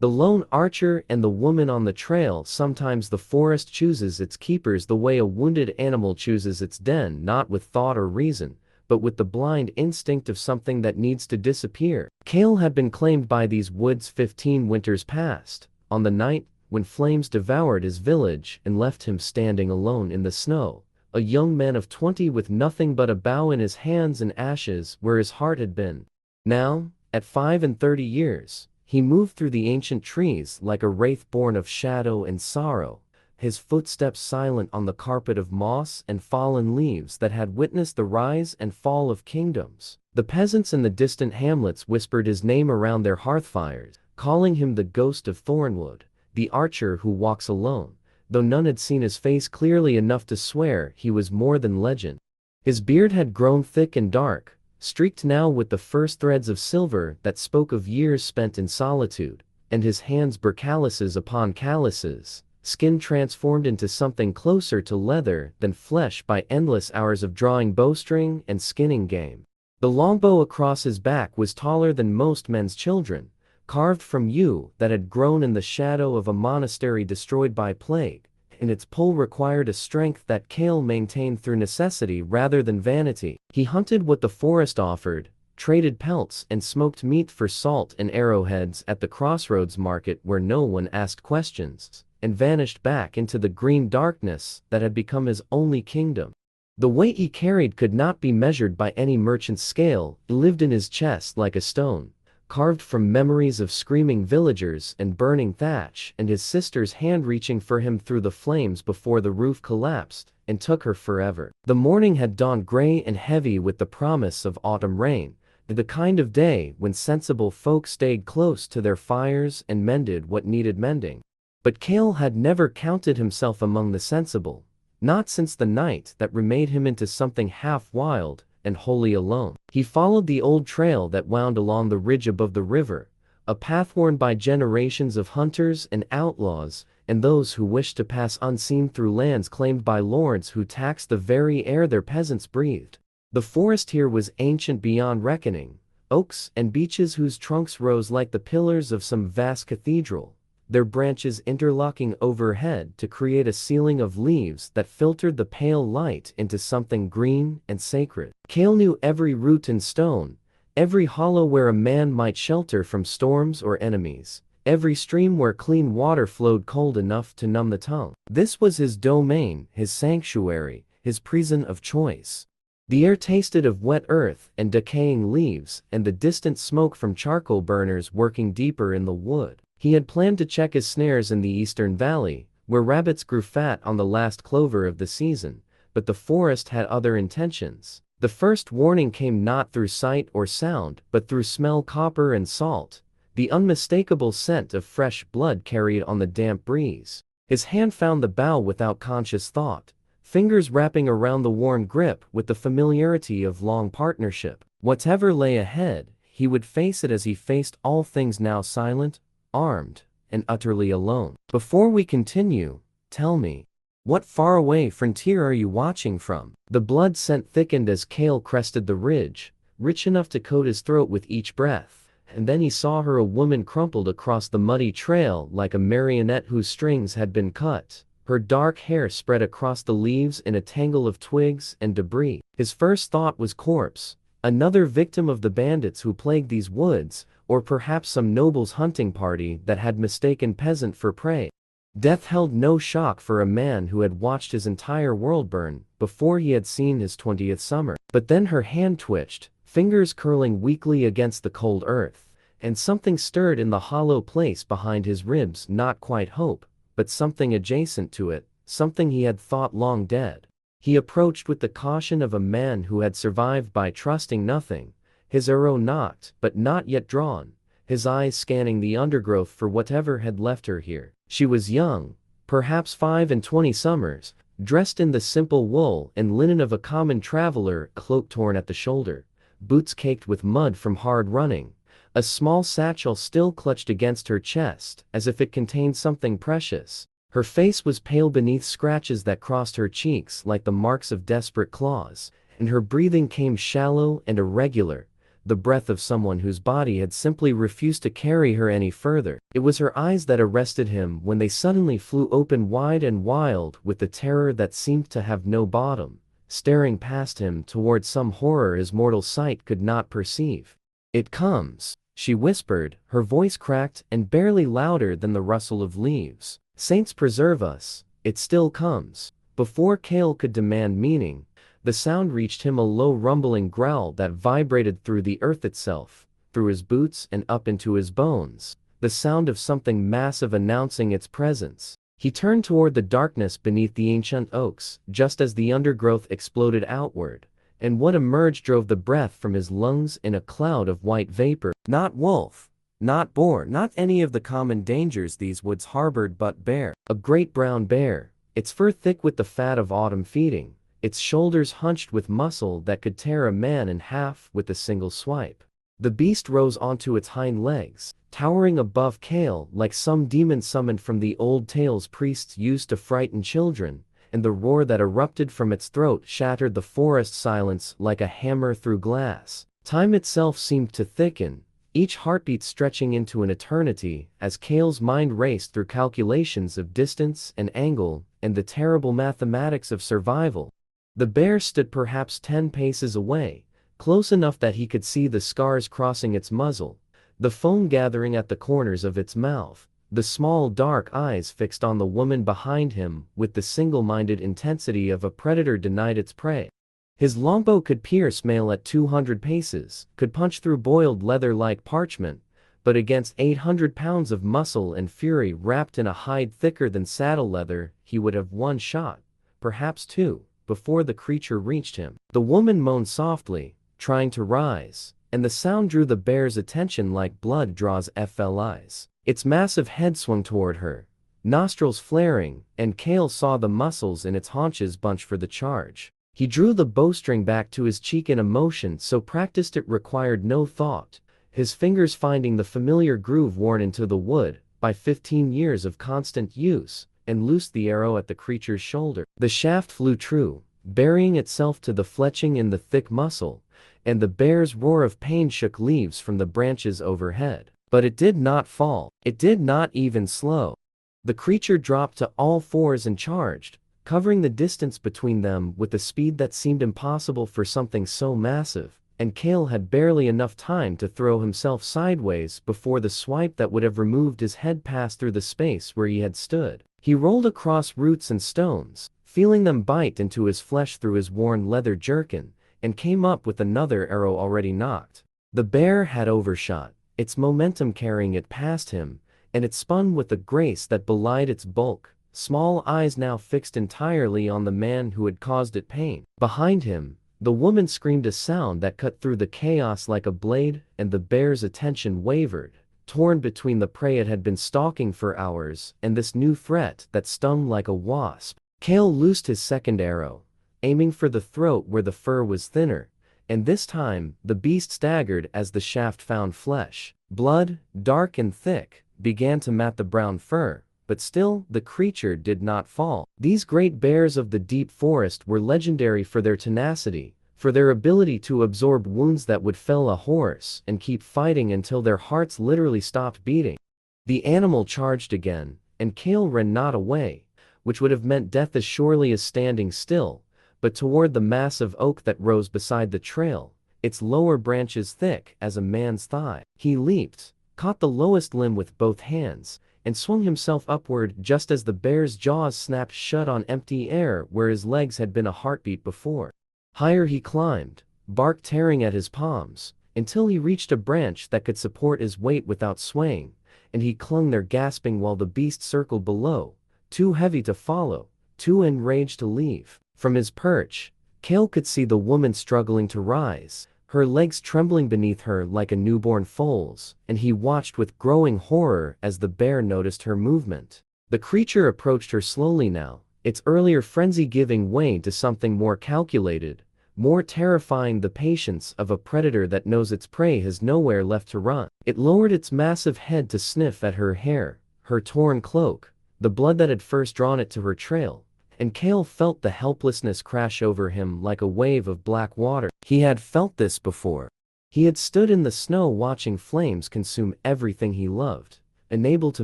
The lone archer and the woman on the trail. Sometimes the forest chooses its keepers the way a wounded animal chooses its den, not with thought or reason, but with the blind instinct of something that needs to disappear. Kael had been claimed by these woods 15 winters past, on the night when flames devoured his village and left him standing alone in the snow, a young man of 20 with nothing but a bough in his hands and ashes where his heart had been. Now, at 35 years, he moved through the ancient trees like a wraith born of shadow and sorrow, his footsteps silent on the carpet of moss and fallen leaves that had witnessed the rise and fall of kingdoms. The peasants in the distant hamlets whispered his name around their hearthfires, calling him the ghost of Thornwood, the archer who walks alone, though none had seen his face clearly enough to swear he was more than legend. His beard had grown thick and dark, streaked now with the first threads of silver that spoke of years spent in solitude, and his hands bore calluses upon calluses, skin transformed into something closer to leather than flesh by endless hours of drawing bowstring and skinning game. The longbow across his back was taller than most men's children, carved from yew that had grown in the shadow of a monastery destroyed by plague, and its pull required a strength that Kael maintained through necessity rather than vanity. He hunted what the forest offered, traded pelts and smoked meat for salt and arrowheads at the crossroads market where no one asked questions, and vanished back into the green darkness that had become his only kingdom. The weight he carried could not be measured by any merchant's scale. It lived in his chest like a stone, carved from memories of screaming villagers and burning thatch, and his sister's hand reaching for him through the flames before the roof collapsed and took her forever. The morning had dawned gray and heavy with the promise of autumn rain, the kind of day when sensible folk stayed close to their fires and mended what needed mending. But Kael had never counted himself among the sensible, not since the night that remade him into something half wild and wholly alone. He followed the old trail that wound along the ridge above the river, a path worn by generations of hunters and outlaws, and those who wished to pass unseen through lands claimed by lords who taxed the very air their peasants breathed. The forest here was ancient beyond reckoning, oaks and beeches whose trunks rose like the pillars of some vast cathedral, their branches interlocking overhead to create a ceiling of leaves that filtered the pale light into something green and sacred. Kael knew every root and stone, every hollow where a man might shelter from storms or enemies, every stream where clean water flowed cold enough to numb the tongue. This was his domain, his sanctuary, his prison of choice. The air tasted of wet earth and decaying leaves and the distant smoke from charcoal burners working deeper in the wood. He had planned to check his snares in the eastern valley, where rabbits grew fat on the last clover of the season, but the forest had other intentions. The first warning came not through sight or sound, but through smell, copper and salt, the unmistakable scent of fresh blood carried on the damp breeze. His hand found the bough without conscious thought, fingers wrapping around the worn grip with the familiarity of long partnership. Whatever lay ahead, he would face it as he faced all things, now silent, armed, and utterly alone. Before we continue, tell me, what faraway frontier are you watching from? The blood scent thickened as Kael crested the ridge, rich enough to coat his throat with each breath, and then he saw her, a woman crumpled across the muddy trail like a marionette whose strings had been cut, her dark hair spread across the leaves in a tangle of twigs and debris. His first thought was corpse, another victim of the bandits who plagued these woods, or perhaps some noble's hunting party that had mistaken peasant for prey. Death held no shock for a man who had watched his entire world burn before he had seen his 20th summer. But then her hand twitched, fingers curling weakly against the cold earth, and something stirred in the hollow place behind his ribs, not quite hope, but something adjacent to it, something he had thought long dead. He approached with the caution of a man who had survived by trusting nothing, his arrow nocked but not yet drawn, his eyes scanning the undergrowth for whatever had left her here. She was young, perhaps 25 summers, dressed in the simple wool and linen of a common traveler, cloak torn at the shoulder, boots caked with mud from hard running, a small satchel still clutched against her chest as if it contained something precious. Her face was pale beneath scratches that crossed her cheeks like the marks of desperate claws, and her breathing came shallow and irregular, the breath of someone whose body had simply refused to carry her any further. It was her eyes that arrested him when they suddenly flew open wide and wild with the terror that seemed to have no bottom, staring past him toward some horror his mortal sight could not perceive. "It comes," she whispered, her voice cracked and barely louder than the rustle of leaves. "Saints preserve us, it still comes." Before Kael could demand meaning, the sound reached him, a low rumbling growl that vibrated through the earth itself, through his boots and up into his bones, the sound of something massive announcing its presence. He turned toward the darkness beneath the ancient oaks, just as the undergrowth exploded outward, and what emerged drove the breath from his lungs in a cloud of white vapor. Not wolf, not boar, not any of the common dangers these woods harbored, but bear. A great brown bear, its fur thick with the fat of autumn feeding, its shoulders hunched with muscle that could tear a man in half with a single swipe. The beast rose onto its hind legs, towering above Kael like some demon summoned from the old tales priests used to frighten children, and the roar that erupted from its throat shattered the forest silence like a hammer through glass. Time itself seemed to thicken, each heartbeat stretching into an eternity as Kael's mind raced through calculations of distance and angle and the terrible mathematics of survival. The bear stood perhaps 10 paces away, close enough that he could see the scars crossing its muzzle, the foam gathering at the corners of its mouth, the small dark eyes fixed on the woman behind him with the single-minded intensity of a predator denied its prey. His longbow could pierce mail at 200 paces, could punch through boiled leather like parchment, but against 800 pounds of muscle and fury wrapped in a hide thicker than saddle leather, he would have one shot, perhaps two, before the creature reached him. The woman moaned softly, trying to rise, and the sound drew the bear's attention like blood draws flies. Its massive head swung toward her, nostrils flaring, and Kael saw the muscles in its haunches bunch for the charge. He drew the bowstring back to his cheek in a motion so practiced it required no thought, his fingers finding the familiar groove worn into the wood by 15 years of constant use, and loosed the arrow at the creature's shoulder. The shaft flew true, burying itself to the fletching in the thick muscle, and the bear's roar of pain shook leaves from the branches overhead. But it did not fall. It did not even slow. The creature dropped to all fours and charged, covering the distance between them with a speed that seemed impossible for something so massive, and Kael had barely enough time to throw himself sideways before the swipe that would have removed his head passed through the space where he had stood. He rolled across roots and stones, feeling them bite into his flesh through his worn leather jerkin, and came up with another arrow already knocked. The bear had overshot, its momentum carrying it past him, and it spun with a grace that belied its bulk, small eyes now fixed entirely on the man who had caused it pain. Behind him, the woman screamed a sound that cut through the chaos like a blade, and the bear's attention wavered, torn between the prey it had been stalking for hours and this new threat that stung like a wasp. Kael loosed his second arrow, aiming for the throat where the fur was thinner, and this time the beast staggered as the shaft found flesh. Blood, dark and thick, began to mat the brown fur, but still the creature did not fall. These great bears of the deep forest were legendary for their tenacity, for their ability to absorb wounds that would fell a horse and keep fighting until their hearts literally stopped beating. The animal charged again, and Kael ran not away, which would have meant death as surely as standing still, but toward the massive oak that rose beside the trail, its lower branches thick as a man's thigh. He leaped, caught the lowest limb with both hands, and swung himself upward just as the bear's jaws snapped shut on empty air where his legs had been a heartbeat before. Higher he climbed, bark tearing at his palms, until he reached a branch that could support his weight without swaying, and he clung there gasping while the beast circled below, too heavy to follow, too enraged to leave. From his perch, Kael could see the woman struggling to rise, her legs trembling beneath her like a newborn foal's, and he watched with growing horror as the bear noticed her movement. The creature approached her slowly now, its earlier frenzy giving way to something more calculated, more terrifying, the patience of a predator that knows its prey has nowhere left to run. It lowered its massive head to sniff at her hair, her torn cloak, the blood that had first drawn it to her trail, and Kael felt the helplessness crash over him like a wave of black water. He had felt this before. He had stood in the snow watching flames consume everything he loved, unable to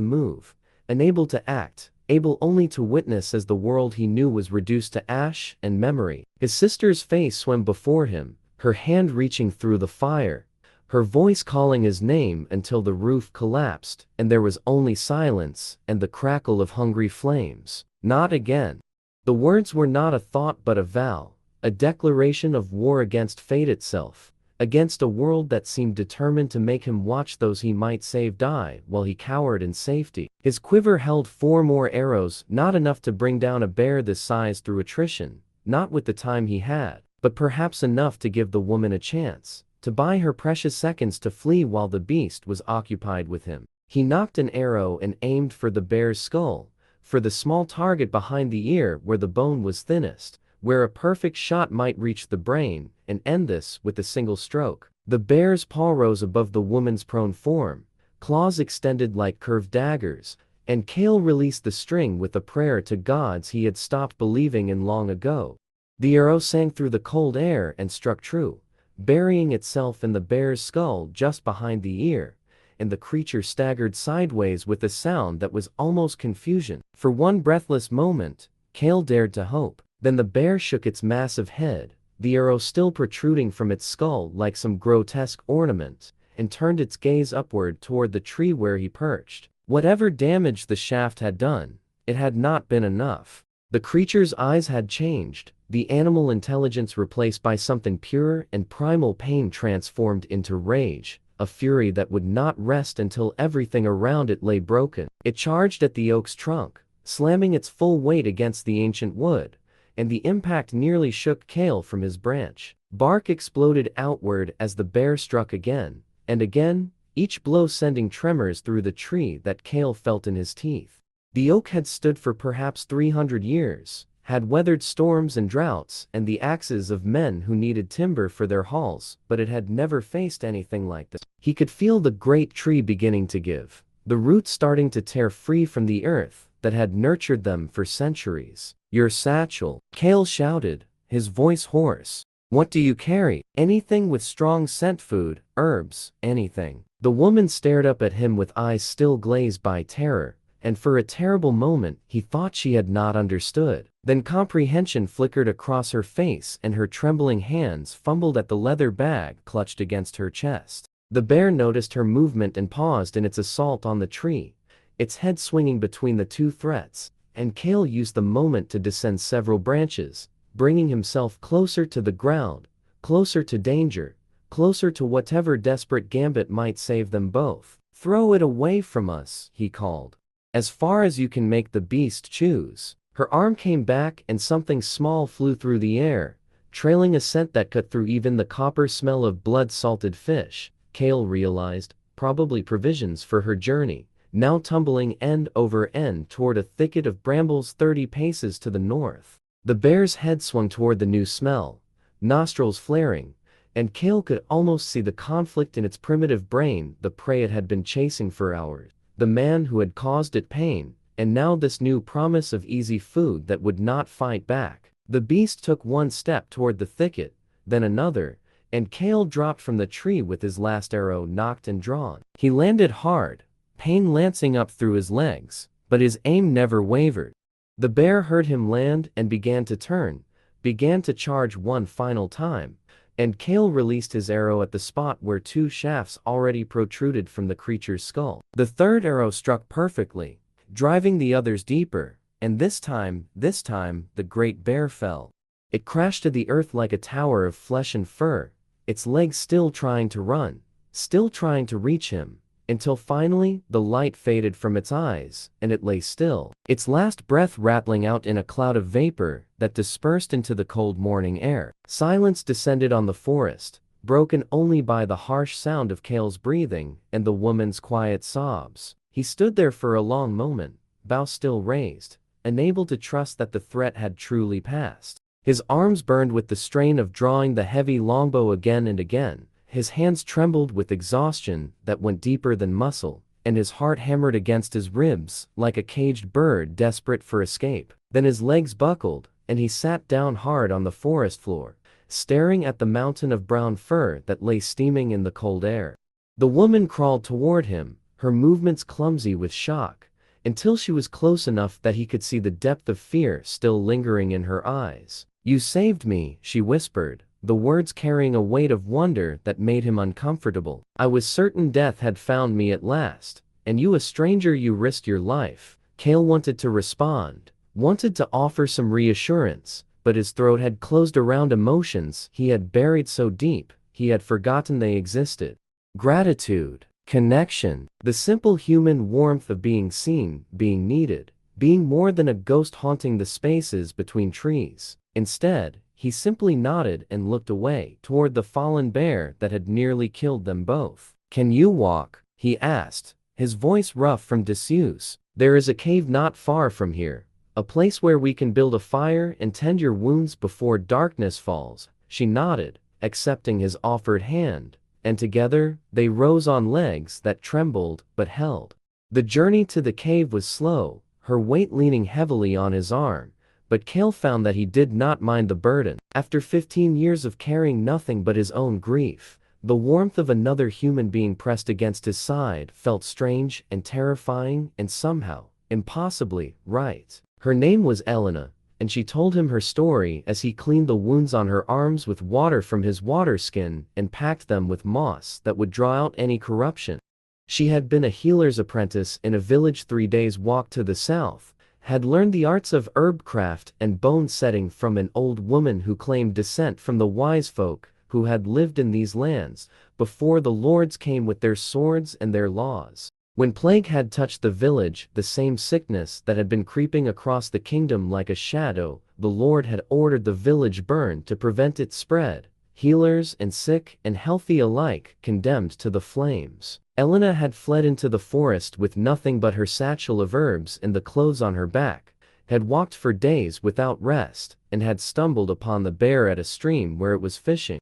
move, unable to act, able only to witness as the world he knew was reduced to ash and memory. His sister's face swam before him, her hand reaching through the fire, her voice calling his name until the roof collapsed, and there was only silence and the crackle of hungry flames. Not again. The words were not a thought but a vow, a declaration of war against fate itself, against a world that seemed determined to make him watch those he might save die while he cowered in safety. His quiver held 4 more arrows, not enough to bring down a bear this size through attrition, not with the time he had, but perhaps enough to give the woman a chance, to buy her precious seconds to flee while the beast was occupied with him. He nocked an arrow and aimed for the bear's skull, for the small target behind the ear where the bone was thinnest, where a perfect shot might reach the brain and end this with a single stroke. The bear's paw rose above the woman's prone form, claws extended like curved daggers, and Kael released the string with a prayer to gods he had stopped believing in long ago. The arrow sang through the cold air and struck true, burying itself in the bear's skull just behind the ear, and the creature staggered sideways with a sound that was almost confusion. For one breathless moment, Kael dared to hope. Then the bear shook its massive head, the arrow still protruding from its skull like some grotesque ornament, and turned its gaze upward toward the tree where he perched. Whatever damage the shaft had done, it had not been enough. The creature's eyes had changed, the animal intelligence replaced by something pure and primal, pain transformed into rage, a fury that would not rest until everything around it lay broken. It charged at the oak's trunk, slamming its full weight against the ancient wood, and the impact nearly shook Kael from his branch. Bark exploded outward as the bear struck again, and again, each blow sending tremors through the tree that Kael felt in his teeth. The oak had stood for perhaps 300 years, had weathered storms and droughts and the axes of men who needed timber for their hauls, but it had never faced anything like this. He could feel the great tree beginning to give, the roots starting to tear free from the earth that had nurtured them for centuries. "Your satchel," Kael shouted, his voice hoarse. "What do you carry?" "Anything with strong scent, food, herbs, anything." The woman stared up at him with eyes still glazed by terror, and for a terrible moment he thought she had not understood. Then comprehension flickered across her face and her trembling hands fumbled at the leather bag clutched against her chest. The bear noticed her movement and paused in its assault on the tree, its head swinging between the two threats, and Kael used the moment to descend several branches, bringing himself closer to the ground, closer to danger, closer to whatever desperate gambit might save them both. "Throw it away from us," he called. "As far as you can make the beast choose." Her arm came back and something small flew through the air, trailing a scent that cut through even the copper smell of blood-salted fish. Kael realized, probably provisions for her journey, now tumbling end over end toward a thicket of brambles 30 paces to the north. The bear's head swung toward the new smell, nostrils flaring, and Kael could almost see the conflict in its primitive brain, the prey it had been chasing for hours, the man who had caused it pain, and now this new promise of easy food that would not fight back. The beast took one step toward the thicket, then another, and Kael dropped from the tree with his last arrow nocked and drawn. He landed hard, pain lancing up through his legs, but his aim never wavered. The bear heard him land and began to turn, began to charge one final time, and Kael released his arrow at the spot where 2 shafts already protruded from the creature's skull. The third arrow struck perfectly, driving the others deeper, and this time, the great bear fell. It crashed to the earth like a tower of flesh and fur, its legs still trying to run, still trying to reach him, until finally the light faded from its eyes, and it lay still, its last breath rattling out in a cloud of vapor that dispersed into the cold morning air. Silence descended on the forest, broken only by the harsh sound of Kael's breathing and the woman's quiet sobs. He stood there for a long moment, bow still raised, unable to trust that the threat had truly passed. His arms burned with the strain of drawing the heavy longbow again and again, his hands trembled with exhaustion that went deeper than muscle, and his heart hammered against his ribs like a caged bird desperate for escape. Then his legs buckled, and he sat down hard on the forest floor, staring at the mountain of brown fur that lay steaming in the cold air. The woman crawled toward him, her movements clumsy with shock, until she was close enough that he could see the depth of fear still lingering in her eyes. "You saved me," she whispered, the words carrying a weight of wonder that made him uncomfortable. "I was certain death had found me at last, and you a stranger, you risked your life." Kael wanted to respond, wanted to offer some reassurance, but his throat had closed around emotions he had buried so deep, he had forgotten they existed. Gratitude, connection, the simple human warmth of being seen, being needed, being more than a ghost haunting the spaces between trees. Instead, he simply nodded and looked away toward the fallen bear that had nearly killed them both. "Can you walk?" he asked, his voice rough from disuse. "There is a cave not far from here, a place where we can build a fire and tend your wounds before darkness falls." She nodded, accepting his offered hand, and together, they rose on legs that trembled but held. The journey to the cave was slow, her weight leaning heavily on his arm, but Kael found that he did not mind the burden. After 15 years of carrying nothing but his own grief, the warmth of another human being pressed against his side felt strange and terrifying and somehow, impossibly, right. Her name was Elena, and she told him her story as he cleaned the wounds on her arms with water from his water skin and packed them with moss that would draw out any corruption. She had been a healer's apprentice in a village 3 days' walk to the south, had learned the arts of herbcraft and bone setting from an old woman who claimed descent from the wise folk who had lived in these lands before the lords came with their swords and their laws. When plague had touched the village, the same sickness that had been creeping across the kingdom like a shadow, the Lord had ordered the village burned to prevent its spread, healers and sick and healthy alike condemned to the flames. Elena had fled into the forest with nothing but her satchel of herbs and the clothes on her back, had walked for days without rest, and had stumbled upon the bear at a stream where it was fishing.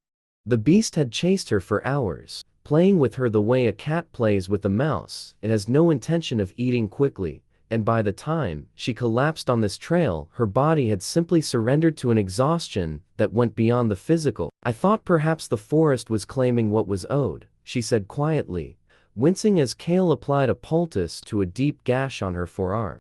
The beast had chased her for hours, playing with her the way a cat plays with a mouse. It has no intention of eating quickly, and by the time she collapsed on this trail, her body had simply surrendered to an exhaustion that went beyond the physical. "I thought perhaps the forest was claiming what was owed," she said quietly, wincing as Kael applied a poultice to a deep gash on her forearm.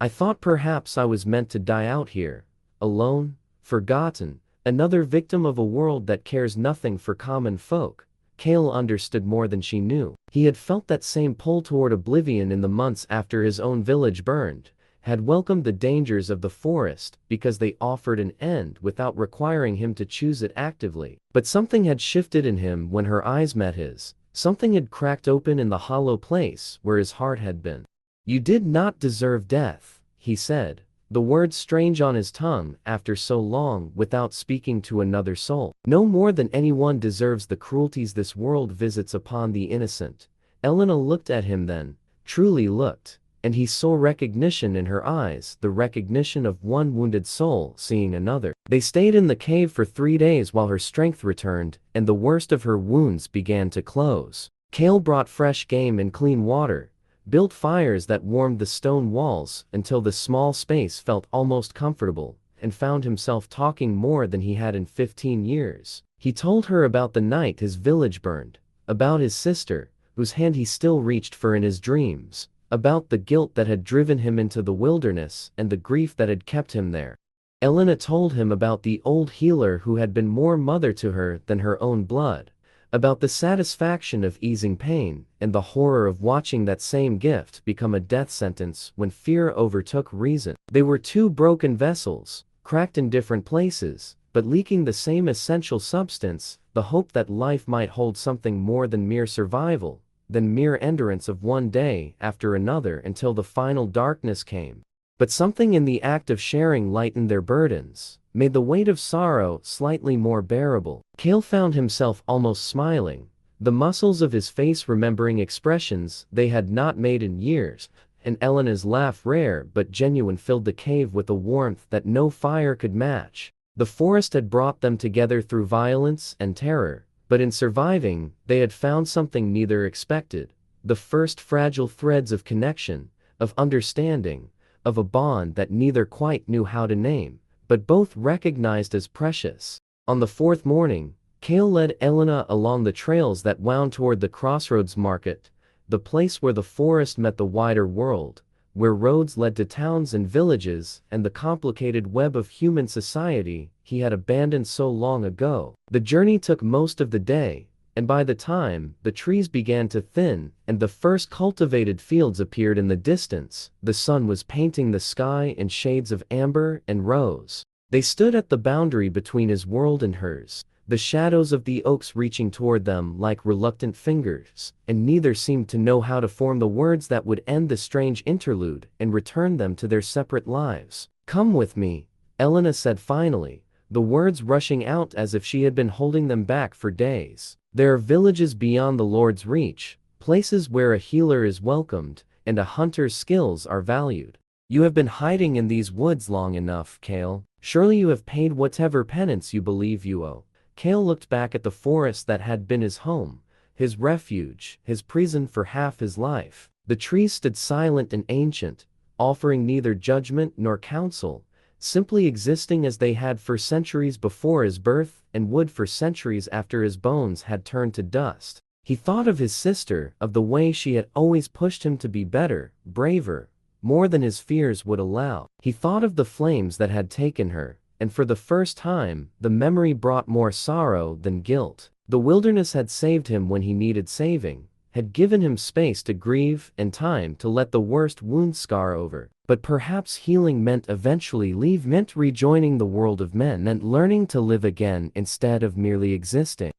"I thought perhaps I was meant to die out here, alone, forgotten, another victim of a world that cares nothing for common folk." Kael understood more than she knew. He had felt that same pull toward oblivion in the months after his own village burned, had welcomed the dangers of the forest because they offered an end without requiring him to choose it actively. But something had shifted in him when her eyes met his. Something had cracked open in the hollow place where his heart had been. "You did not deserve death," he said, the words strange on his tongue after so long without speaking to another soul. "No more than anyone deserves the cruelties this world visits upon the innocent." Elena looked at him then, truly looked, and he saw recognition in her eyes, the recognition of one wounded soul seeing another. They stayed in the cave for 3 days while her strength returned, and the worst of her wounds began to close. Kael brought fresh game and clean water, built fires that warmed the stone walls until the small space felt almost comfortable, and found himself talking more than he had in 15 years. He told her about the night his village burned, about his sister, whose hand he still reached for in his dreams, about the guilt that had driven him into the wilderness and the grief that had kept him there. Elena told him about the old healer who had been more mother to her than her own blood, about the satisfaction of easing pain and the horror of watching that same gift become a death sentence when fear overtook reason. They were two broken vessels, cracked in different places, but leaking the same essential substance, the hope that life might hold something more than mere survival, than mere endurance of one day after another until the final darkness came. But something in the act of sharing lightened their burdens, made the weight of sorrow slightly more bearable. Kael found himself almost smiling, the muscles of his face remembering expressions they had not made in years, and Elena's laugh, rare but genuine, filled the cave with a warmth that no fire could match. The forest had brought them together through violence and terror, but in surviving, they had found something neither expected, the first fragile threads of connection, of understanding, of a bond that neither quite knew how to name, but both recognized as precious. On the fourth morning, Kael led Elena along the trails that wound toward the crossroads market, the place where the forest met the wider world, where roads led to towns and villages and the complicated web of human society he had abandoned so long ago. The journey took most of the day, and by the time the trees began to thin and the first cultivated fields appeared in the distance, the sun was painting the sky in shades of amber and rose. They stood at the boundary between his world and hers, the shadows of the oaks reaching toward them like reluctant fingers, and neither seemed to know how to form the words that would end the strange interlude and return them to their separate lives. "Come with me," Elena said finally, the words rushing out as if she had been holding them back for days. "There are villages beyond the Lord's reach, places where a healer is welcomed and a hunter's skills are valued. You have been hiding in these woods long enough, Kael. Surely you have paid whatever penance you believe you owe." Kael looked back at the forest that had been his home, his refuge, his prison for half his life. The trees stood silent and ancient, offering neither judgment nor counsel, simply existing as they had for centuries before his birth and would for centuries after his bones had turned to dust. He thought of his sister, of the way she had always pushed him to be better, braver, more than his fears would allow. He thought of the flames that had taken her, and for the first time, the memory brought more sorrow than guilt. The wilderness had saved him when he needed saving, had given him space to grieve and time to let the worst wounds scar over. But perhaps healing meant eventually meant rejoining the world of men, meant learning to live again instead of merely existing.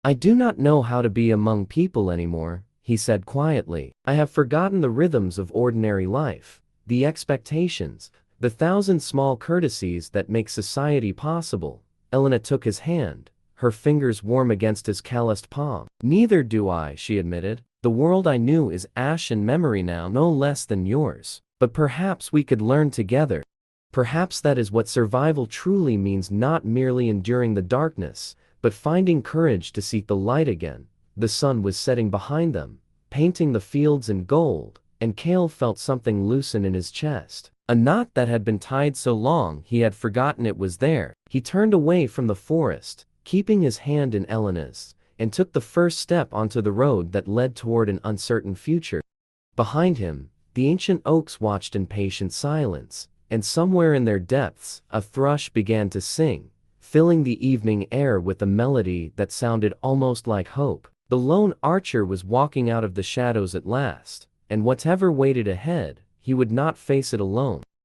"I do not know how to be among people anymore," he said quietly. "I have forgotten the rhythms of ordinary life, the expectations, the thousand small courtesies that make society possible." Elena took his hand, her fingers warm against his calloused palm. "Neither do I," she admitted. "The world I knew is ash and memory now, no less than yours. But perhaps we could learn together. Perhaps that is what survival truly means, not merely enduring the darkness, but finding courage to seek the light again." The sun was setting behind them, painting the fields in gold, and Kael felt something loosen in his chest. A knot that had been tied so long he had forgotten it was there. He turned away from the forest, keeping his hand in Elena's, and took the first step onto the road that led toward an uncertain future. Behind him, the ancient oaks watched in patient silence, and somewhere in their depths, a thrush began to sing, filling the evening air with a melody that sounded almost like hope. The lone archer was walking out of the shadows at last, and whatever waited ahead, he would not face it alone.